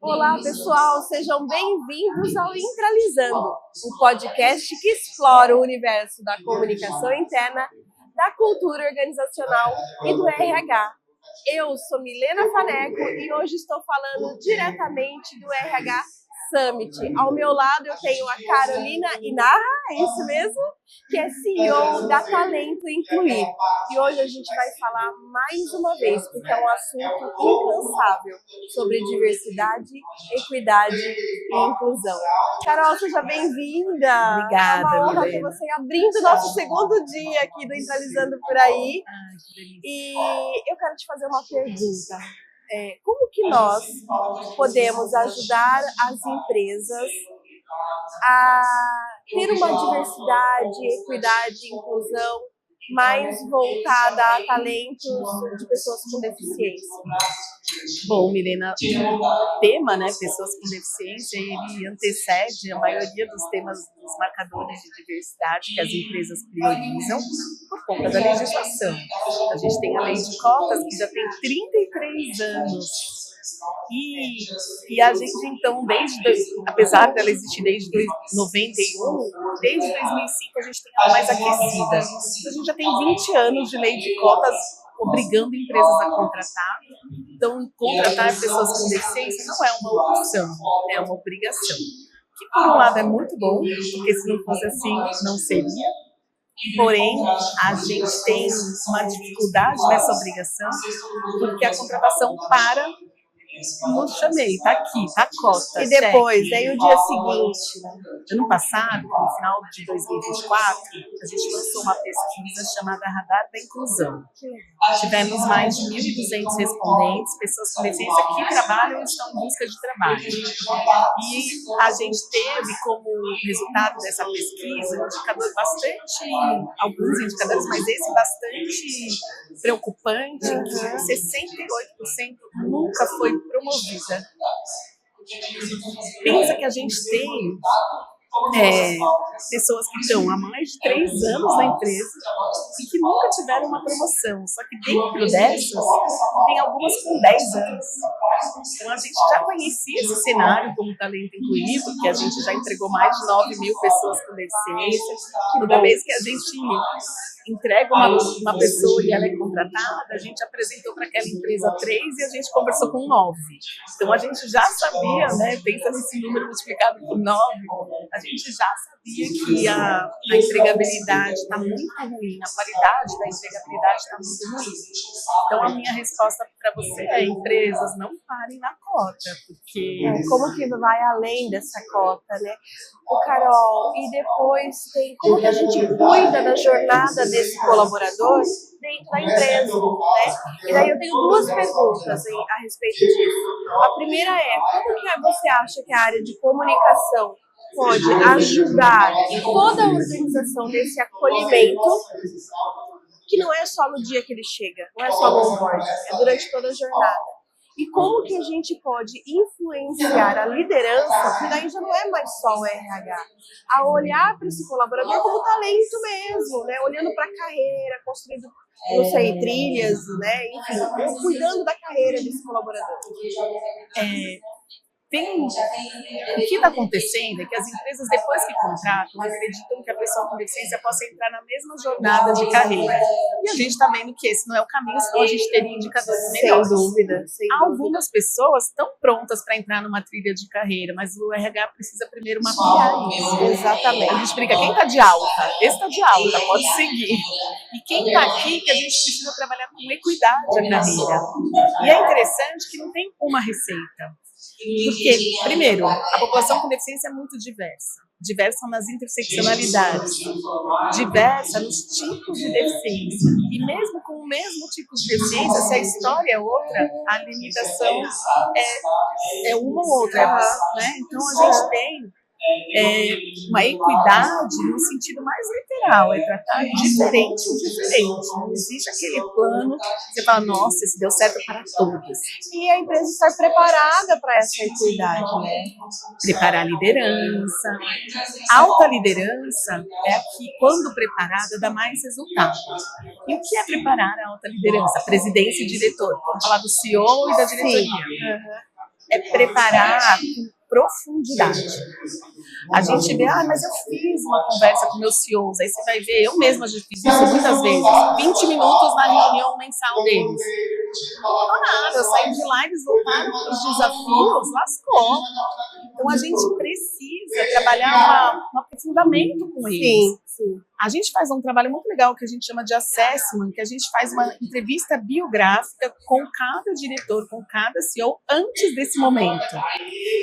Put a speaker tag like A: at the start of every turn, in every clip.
A: Olá, pessoal, sejam bem-vindos ao Intralizando, o podcast que explora o universo da comunicação interna, da cultura organizacional e do RH. Eu sou Milena Faneco e hoje estou falando diretamente do RH Summit. Ao meu lado eu tenho a Carolina Inarra, é isso mesmo? Que é CEO da Talento Incluir. E hoje a gente vai falar mais uma vez, porque é um assunto incansável, sobre diversidade, equidade e inclusão. Carol, seja bem-vinda!
B: Obrigada,
A: É uma honra ter
B: Milena.
A: você abrindo o nosso segundo dia aqui do Intralizando por aí. E eu quero te fazer uma pergunta. Como que nós podemos ajudar as empresas a ter uma diversidade, equidade e inclusão mais voltada a talentos de pessoas com deficiência?
B: Bom, Milena, o tema, pessoas com deficiência, ele antecede a maioria dos temas dos marcadores de diversidade que as empresas priorizam por conta da legislação. A gente tem a lei de cotas, que já tem 33 anos. E a gente, então, apesar dela existir desde 91, desde 2005 a gente tem ela mais aquecida. Então, a gente já tem 20 anos de lei de cotas obrigando empresas a contratar. Então, contratar pessoas com deficiência não é uma opção, é uma obrigação. Que, por um lado, é muito bom, porque se não fosse assim, não seria. Porém, a gente tem uma dificuldade nessa obrigação, porque a contratação para, não chamei, tá aqui, tá a cota.
A: E depois, daí o dia seguinte?
B: Ano passado, no final de 2024, a gente lançou uma pesquisa chamada Radar da Inclusão. Tivemos mais de 1.200 respondentes, pessoas com deficiência que trabalham e estão em busca de trabalho. E a gente teve como resultado dessa pesquisa um indicador alguns indicadores, mas esse bastante preocupante, que 68% nunca foi promovida. Pensa que a gente tem pessoas que estão há mais de 3 anos na empresa e que nunca tiveram uma promoção. Só que dentro dessas, tem algumas com 10 anos. Então, a gente já conhecia esse cenário como talento incluído, porque a gente já entregou mais de 9.000 pessoas com deficiência. Toda vez que a gente entrega uma pessoa e ela é contratada, a gente apresentou para aquela empresa 3 e a gente conversou com 9. Então, a gente já sabia, pensa nesse número multiplicado por 9, a gente já sabia que a entregabilidade está muito ruim, a qualidade da entregabilidade está muito ruim. Então, a minha resposta para você é: empresas, não parem na cota, porque...
A: Como que vai além dessa cota, né? Carol, e depois tem como que a gente cuida da jornada desse colaborador dentro da empresa, né? E daí eu tenho 2 perguntas a respeito disso. A primeira é: como que você acha que a área de comunicação pode ajudar toda a organização desse acolhimento, que não é só no dia que ele chega, não é só no onboard, é durante toda a jornada? E como que a gente pode influenciar a liderança, que daí já não é mais só o RH, a olhar para esse colaborador como talento mesmo, né? Olhando para a carreira, construindo, não sei, trilhas, né? Enfim, cuidando da carreira desse colaborador.
B: O que está acontecendo é que as empresas, depois que contratam, acreditam que a pessoa com deficiência possa entrar na mesma jornada de carreira. E a gente está vendo que esse não é o caminho, senão a gente teria indicadores melhores.
A: Sem dúvida.
B: Algumas pessoas estão prontas para entrar numa trilha de carreira, mas o RH precisa primeiro mapear isso.
A: Exatamente.
B: A gente explica: quem está de alta? Esse está de alta, pode seguir. E quem está aqui, que a gente precisa trabalhar com equidade na carreira. E é interessante que não tem uma receita. Porque, primeiro, a população com deficiência é muito diversa nas interseccionalidades, diversa nos tipos de deficiência. E mesmo com o mesmo tipo de deficiência, se a história é outra, a limitação é uma ou outra. Né? Então, a gente tem uma equidade no sentido mais literal, é tratar diferente o diferente. Não existe aquele plano que você fala: nossa, esse deu certo para todos.
A: E a empresa estar preparada para essa equidade, né?
B: Preparar a liderança. Alta liderança é a que, quando preparada, dá mais resultado. E o que é preparar a alta liderança? Presidência e diretor. Vamos falar do CEO e da diretoria. é preparar com profundidade. A gente vê, mas eu fiz uma conversa com meus CEOs, aí você vai ver, eu mesma já fiz isso muitas vezes, 20 minutos na reunião mensal deles. Não nada, eu saí de lá e eles voltaram para os desafios, lascou. Então a gente precisa trabalhar um aprofundamento com eles.
A: Sim.
B: A gente faz um trabalho muito legal que a gente chama de assessment, que a gente faz uma entrevista biográfica com cada diretor, com cada CEO antes desse momento.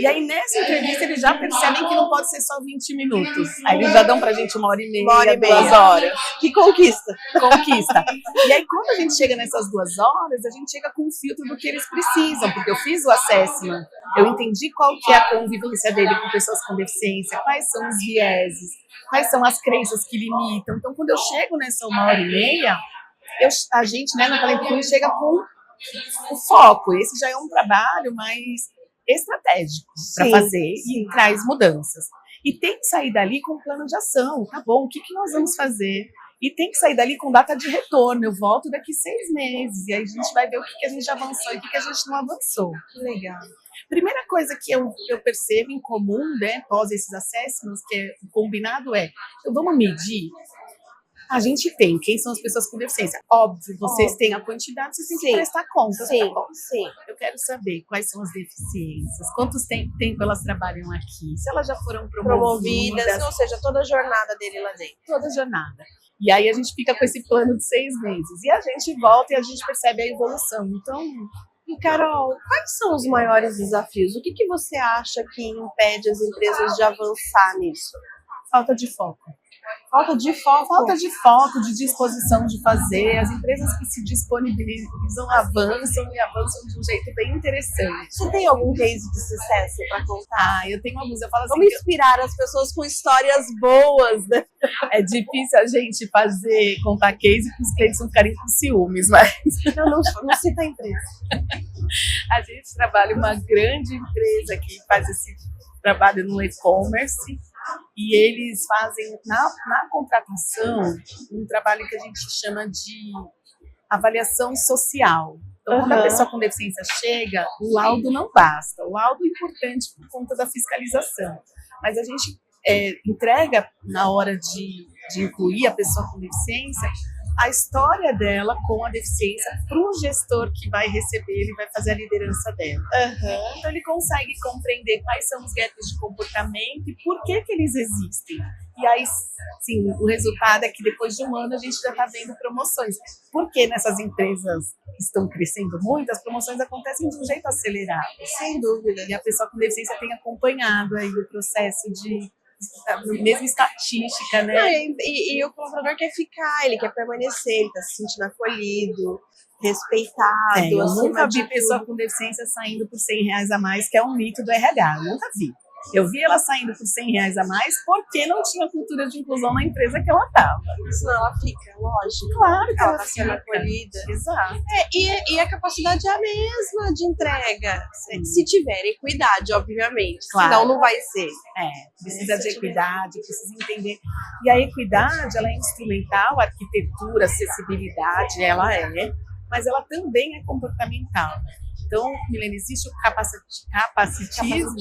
B: E aí nessa entrevista eles já percebem que não pode ser só 20 minutos. Aí eles já dão pra gente 1h30, 2 horas.
A: Que conquista.
B: E aí quando a gente chega nessas 2 horas, a gente chega com um filtro do que eles precisam, porque eu fiz o assessment, eu entendi qual que é a convivência dele com pessoas com deficiência, quais são os vieses, quais são as crenças que limitam. Então, quando eu chego nessa 1h30, a gente, né, na Talent chega com o foco. Esse já é um trabalho mais estratégico para fazer e traz mudanças. E tem que sair dali com um plano de ação. Tá bom, o que nós vamos fazer? E tem que sair dali com data de retorno. Eu volto daqui 6 meses. E aí a gente vai ver o que a gente avançou e o que a gente não avançou.
A: Que legal.
B: Primeira coisa que eu percebo em comum, né, após esses assessments, que é combinado então vamos medir. A gente tem quem são as pessoas com deficiência. Óbvio, vocês têm a quantidade, vocês têm que prestar contas.
A: Sim.
B: Eu quero saber quais são as deficiências, quantos tempo elas trabalham aqui, se elas já foram promovidas,
A: ou seja, toda a jornada dele lá dentro.
B: Toda a jornada. E aí a gente fica com esse plano de 6 meses. E a gente volta e a gente percebe a evolução. Então,
A: e Carol, quais são os maiores desafios? O que você acha que impede as empresas de avançar nisso?
B: falta de foco.
A: Falta de foco.
B: Falta de foco, de disposição de fazer. As empresas que se disponibilizam avançam e avançam de um jeito bem interessante.
A: Você tem algum case de sucesso para contar?
B: Eu tenho alguns. Eu falo assim,
A: vamos inspirar as pessoas com histórias boas, né?
B: É difícil a gente contar case que os clientes não ficarem com ciúmes, mas...
A: Não cita a empresa.
B: A gente trabalha em uma grande empresa que faz esse trabalho no e-commerce. E eles fazem, na contratação, um trabalho que a gente chama de avaliação social. Então, quando a pessoa com deficiência chega, o laudo não basta. O laudo é importante por conta da fiscalização. Mas a gente entrega, na hora de incluir a pessoa com deficiência, a história dela com a deficiência para o gestor que vai receber, ele vai fazer a liderança dela. Então ele consegue compreender quais são os gaps de comportamento e por que eles existem. E aí, sim, o resultado é que depois de um ano a gente já está vendo promoções. Porque nessas empresas que estão crescendo muito, as promoções acontecem de um jeito acelerado.
A: Sem dúvida.
B: E a pessoa com deficiência tem acompanhado aí o processo de... mesmo estatística, né?
A: E o colaborador quer ficar, ele quer permanecer, ele está se sentindo acolhido, respeitado.
B: Eu nunca vi pessoa com deficiência saindo por R$100 a mais, que é um mito do RH. Eu nunca vi. Eu vi ela saindo por R$100 a mais porque não tinha cultura de inclusão na empresa que ela estava.
A: Senão ela fica, lógico.
B: Claro que
A: ela está sendo acolhida.
B: Exato.
A: E a capacidade é a mesma de entrega. Se tiver equidade, obviamente.
B: Claro.
A: Senão não vai ser.
B: Precisa de equidade, precisa entender. E a equidade, ela é instrumental, a arquitetura, a acessibilidade, ela mas ela também é comportamental. Então, Milene, existe o capacitismo,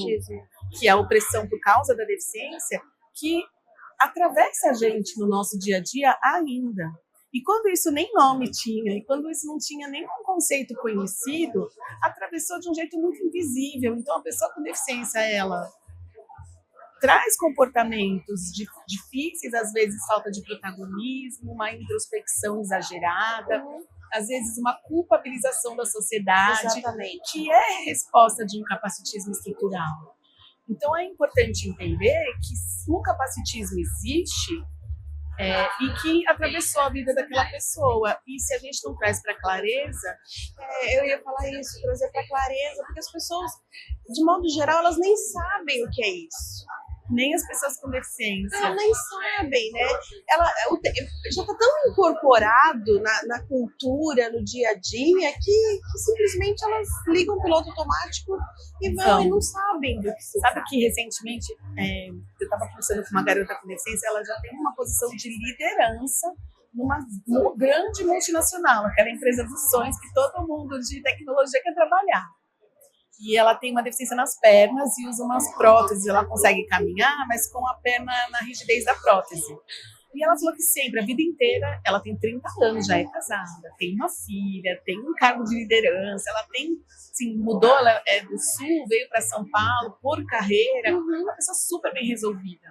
B: que é a opressão por causa da deficiência, que atravessa a gente no nosso dia a dia ainda. E quando isso nem nome tinha, e quando isso não tinha nenhum conceito conhecido, atravessou de um jeito muito invisível. Então, a pessoa com deficiência, ela traz comportamentos difíceis, às vezes falta de protagonismo, uma introspecção exagerada, às vezes uma culpabilização da sociedade,
A: exatamente,
B: que é resposta de um capacitismo estrutural. Então, é importante entender que o capacitismo existe e que atravessou a vida daquela pessoa. E se a gente não traz para clareza...
A: eu ia falar isso, trazer para clareza, porque as pessoas, de modo geral, elas nem sabem o que é isso.
B: Nem as pessoas com deficiência.
A: Não, nem sabem, né? Já está tão incorporado na cultura, no dia a dia, que simplesmente elas ligam o piloto automático e vão e não sabem do que se
B: sabe. Que recentemente eu estava conversando com uma garota com deficiência, ela já tem uma posição de liderança numa grande multinacional, aquela empresa dos sonhos que todo mundo de tecnologia quer trabalhar. E ela tem uma deficiência nas pernas e usa umas próteses. Ela consegue caminhar, mas com a perna na rigidez da prótese. E ela falou que sempre, a vida inteira, ela tem 30 anos, já é casada, tem uma filha, tem um cargo de liderança, ela tem, assim, mudou, ela é do Sul, veio para São Paulo por carreira, uma pessoa super bem resolvida.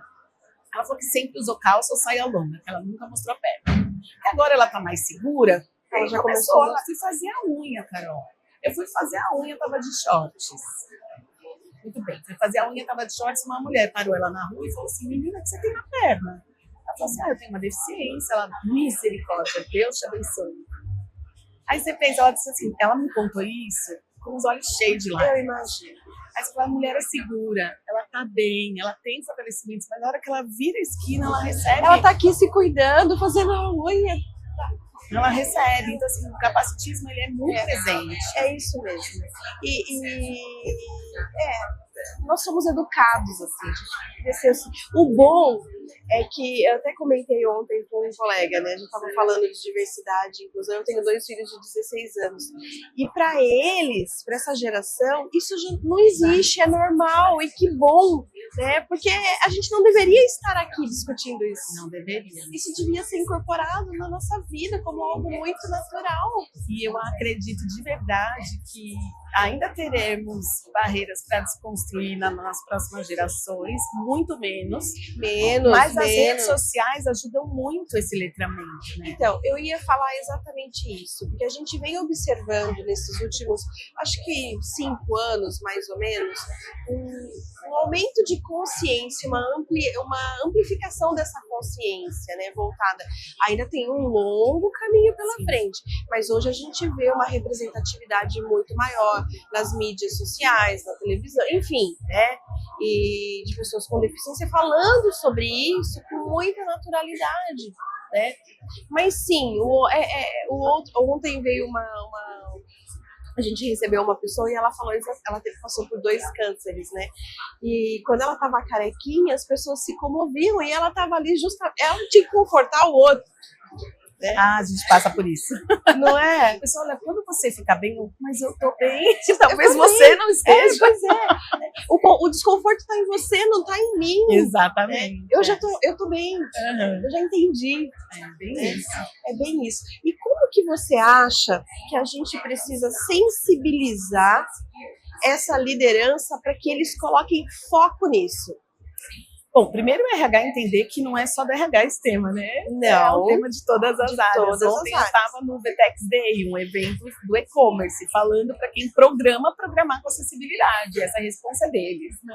B: Ela falou que sempre usou calça ou saia longa, que ela nunca mostrou a perna. E agora ela tá mais segura, ela já começou, ela foi fazer a unha, Carol. Eu fui fazer a unha, tava de shorts. Muito bem, fui fazer a unha, tava de shorts, uma mulher parou ela na rua e falou assim, menina, o que você tem na perna? Ela falou assim, eu tenho uma deficiência. Ela, misericórdia, Deus te abençoe. Aí você pensa, ela disse assim, ela me contou isso com os olhos cheios de lágrimas.
A: Eu imagino.
B: Aí você fala, a mulher é segura, ela tá bem, ela tem fortalecimentos, mas na hora que ela vira a esquina, ela recebe.
A: Ela tá aqui se cuidando, fazendo a unha.
B: Ela recebe, então assim, o capacitismo ele é muito presente.
A: É isso mesmo. Nós somos educados assim, a gente assim. O bom é que eu até comentei ontem com um colega, né? A gente estava falando de diversidade, inclusão. Eu tenho 2 filhos de 16 anos e para eles, para essa geração, isso já não existe, é normal e que bom, né? Porque a gente não deveria estar aqui discutindo isso.
B: Não deveria.
A: Isso devia ser incorporado na nossa vida como algo muito natural.
B: E eu acredito de verdade que ainda teremos barreiras para desconstruir nas próximas gerações, muito menos. Mas as redes sociais ajudam muito esse letramento, né?
A: Então, eu ia falar exatamente isso, porque a gente vem observando nesses últimos, acho que 5 anos, mais ou menos, um aumento de consciência, uma amplificação dessa consciência, né, voltada. Ainda tem um longo caminho pela frente, mas hoje a gente vê uma representatividade muito maior nas mídias sociais, na televisão, enfim, né, e de pessoas com deficiência falando sobre isso com muita naturalidade, né? Mas sim, ontem veio a gente recebeu uma pessoa e ela falou, ela passou por 2 cânceres, né? E quando ela tava carequinha, as pessoas se comoviam e ela tava ali ela tinha que confortar o outro. Né?
B: Ah, a gente passa por isso.
A: Não é?
B: A pessoa olha, quando você fica bem, mas eu tô bem. Talvez você não esteja.
A: Pois é. O desconforto está em você, não está em mim.
B: Exatamente.
A: Eu tô bem. Eu já entendi.
B: É bem isso.
A: É bem isso. E como que você acha que a gente precisa sensibilizar essa liderança para que eles coloquem foco nisso?
B: Bom, primeiro o RH entender que não é só do RH esse tema, né?
A: Não.
B: É um tema de todas as áreas. Ontem eu estava no VTEX Day, um evento do e-commerce, falando para quem programar com acessibilidade. Essa resposta é deles, né?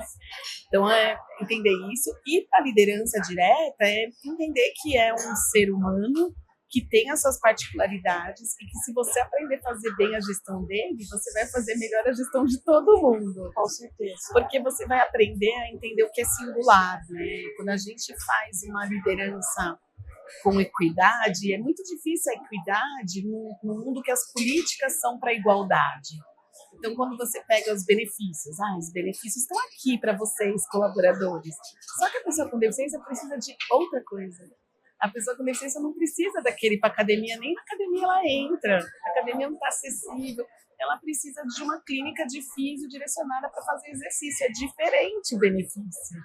B: Então, é entender isso. E para a liderança direta, é entender que é um ser humano que tem as suas particularidades e que se você aprender a fazer bem a gestão dele, você vai fazer melhor a gestão de todo mundo.
A: Com certeza.
B: Porque você vai aprender a entender o que é singular, né? Quando a gente faz uma liderança com equidade, é muito difícil a equidade no mundo que as políticas são para a igualdade. Então, quando você pega os benefícios, os benefícios estão aqui para vocês, colaboradores. Só que a pessoa com deficiência precisa de outra coisa. A pessoa com deficiência não precisa daquele ir para academia, nem na academia ela entra. A academia não está acessível. Ela precisa de uma clínica de físio direcionada para fazer exercício. É diferente o benefício.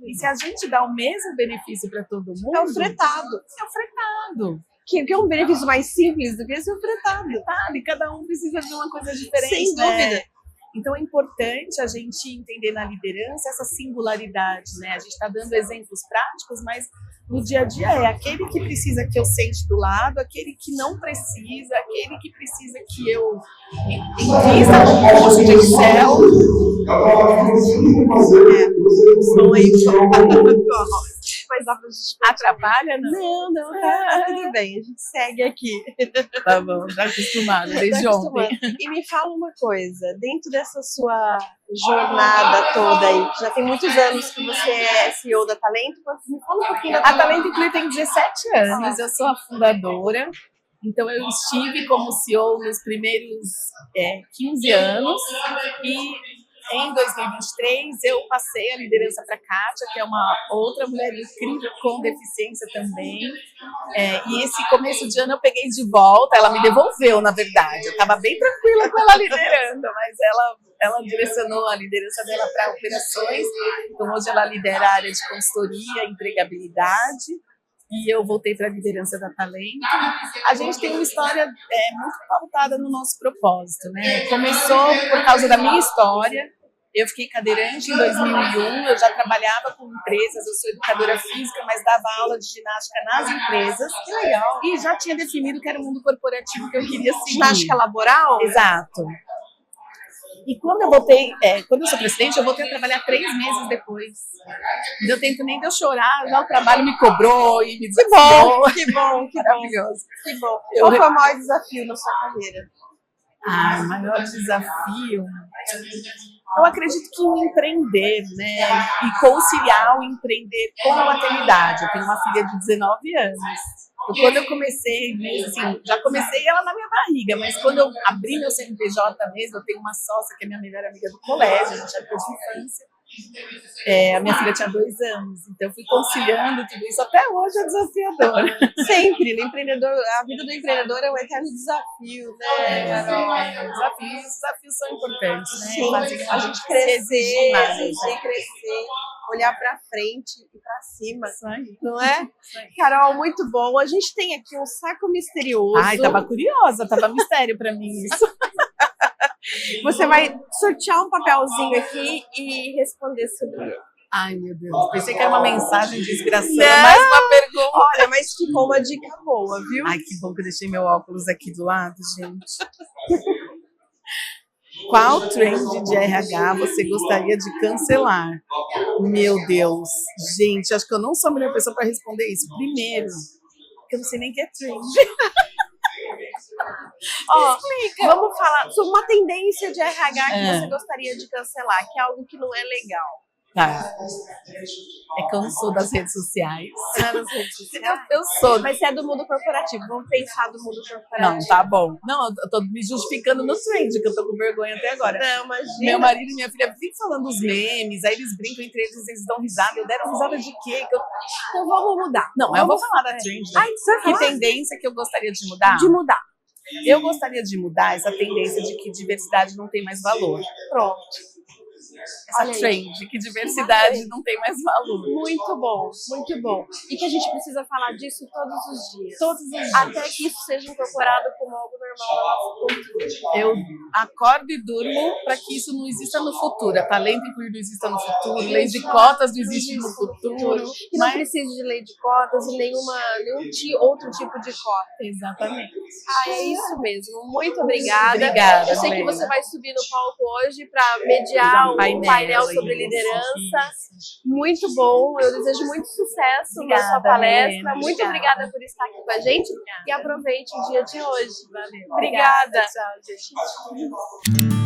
B: E se a gente dá o mesmo benefício para todo mundo...
A: É o fretado.
B: É o fretado.
A: Que é um benefício mais simples do que esse fretado.
B: E cada um precisa de uma coisa diferente.
A: Sem dúvida.
B: Né? Então é importante a gente entender na liderança essa singularidade, né? A gente está dando exemplos práticos, mas no dia a dia é aquele que precisa que eu sente do lado, aquele que não precisa, aquele que precisa que eu invista no curso de Excel.
A: Mas dá pra gente...
B: Atrapalha, não?
A: Não, tá tudo bem, a gente segue aqui.
B: Tá bom, já acostumado desde ontem.
A: E me fala uma coisa, dentro dessa sua jornada toda aí, que já tem muitos anos que você é CEO da Talento, me fala um pouquinho da
B: A Talento Inclui tem 17 anos, eu sou a fundadora. Então, eu estive como CEO nos primeiros 15 anos e em 2023 eu passei a liderança para a Kátia, que é uma outra mulher incrível com deficiência também. E esse começo de ano eu peguei de volta, ela me devolveu, na verdade. Eu estava bem tranquila com ela liderando, mas ela ela direcionou a liderança dela para operações, então hoje ela lidera a área de consultoria, empregabilidade, e eu voltei para a liderança da Talento. A gente tem uma história muito pautada no nosso propósito, né? Começou por causa da minha história. Eu fiquei cadeirante em 2001, eu já trabalhava com empresas, eu sou educadora física, mas dava aula de ginástica nas empresas.
A: Que legal.
B: E já tinha definido que era o mundo corporativo que eu queria seguir.
A: Ginástica laboral?
B: Exato. E quando eu voltei, quando eu sou presidente, eu voltei a trabalhar 3 meses depois. Não deu tempo nem de eu chorar, já o trabalho me cobrou e me desafiou.
A: Que bom, que
B: Maravilhoso.
A: Que bom. Qual foi o maior desafio na sua carreira?
B: O maior desafio, eu acredito que em empreender, né? E conciliar o empreender com a maternidade. Eu tenho uma filha de 19 anos. E quando eu comecei, assim, já comecei ela na minha barriga, mas quando eu abri meu CNPJ mesmo, eu tenho uma sócia que é minha melhor amiga do colégio, a gente é de infância. A minha filha tinha 2 anos, então eu fui conciliando tudo isso. Até hoje é desafiador.
A: Sempre, no empreendedor, a vida do empreendedor é um eterno desafio, né, Carol?
B: Os desafios são importantes, né?
A: Sim,
B: Fazem
A: a gente crescer,
B: mais,
A: crescer, olhar pra frente e pra cima,
B: Isso aí.
A: não é? Carol, muito bom. A gente tem aqui um saco misterioso.
B: Ai, tava curiosa, tava mistério pra mim isso.
A: Você vai sortear um papelzinho aqui e responder sobre ele.
B: Ai, meu Deus. Pensei que era uma mensagem de inspiração.
A: Não!
B: Mais uma pergunta.
A: Olha, mas ficou uma dica boa, viu?
B: Ai, que bom que eu deixei meu óculos aqui do lado, gente. Qual trend de RH você gostaria de cancelar? Meu Deus. Gente, acho que eu não sou a melhor pessoa para responder isso. Primeiro, porque eu não sei nem o que é trend.
A: Explica. Vamos falar sobre uma tendência de RH que você gostaria de cancelar, que é algo que não é legal.
B: Tá. É que eu não sou das redes sociais.
A: Nas redes sociais?
B: Eu sou.
A: Mas você é do mundo corporativo. Vamos pensar do mundo corporativo.
B: Não, tá bom. Não, eu tô me justificando no trend, que eu tô com vergonha até agora.
A: Não, imagina.
B: Meu marido e minha filha ficam falando dos memes, aí eles brincam entre eles dão risada. Eu deram risada de quê?
A: Então vamos mudar.
B: Não, eu vou falar da trend.
A: Ai, você
B: Que tendência que eu gostaria de mudar?
A: de mudar.
B: Eu gostaria de mudar essa tendência de que diversidade não tem mais valor.
A: Pronto.
B: Essa
A: Olha aí.
B: trend, que diversidade não tem mais valor.
A: Muito bom, muito bom. E que a gente precisa falar disso todos os dias.
B: Todos os dias.
A: Até que isso seja incorporado como algo normal na nossa cultura.
B: Eu acordo e durmo para que isso não exista no futuro. A talento incluir não exista no futuro, lei de cotas não existe no futuro.
A: Que não precise de lei de cotas e nenhum outro tipo de cota.
B: Exatamente.
A: É isso mesmo. Muito obrigada.
B: Obrigada,
A: Eu sei que
B: Helena.
A: você vai subir no palco hoje para mediar um painel sobre
B: isso,
A: liderança.
B: isso.
A: Muito bom. Eu desejo muito sucesso na sua
B: Obrigada,
A: palestra.
B: Helena.
A: Muito obrigada por estar aqui com a gente e aproveite o dia de hoje.
B: Valeu.
A: Obrigada.
B: Tchau, gente.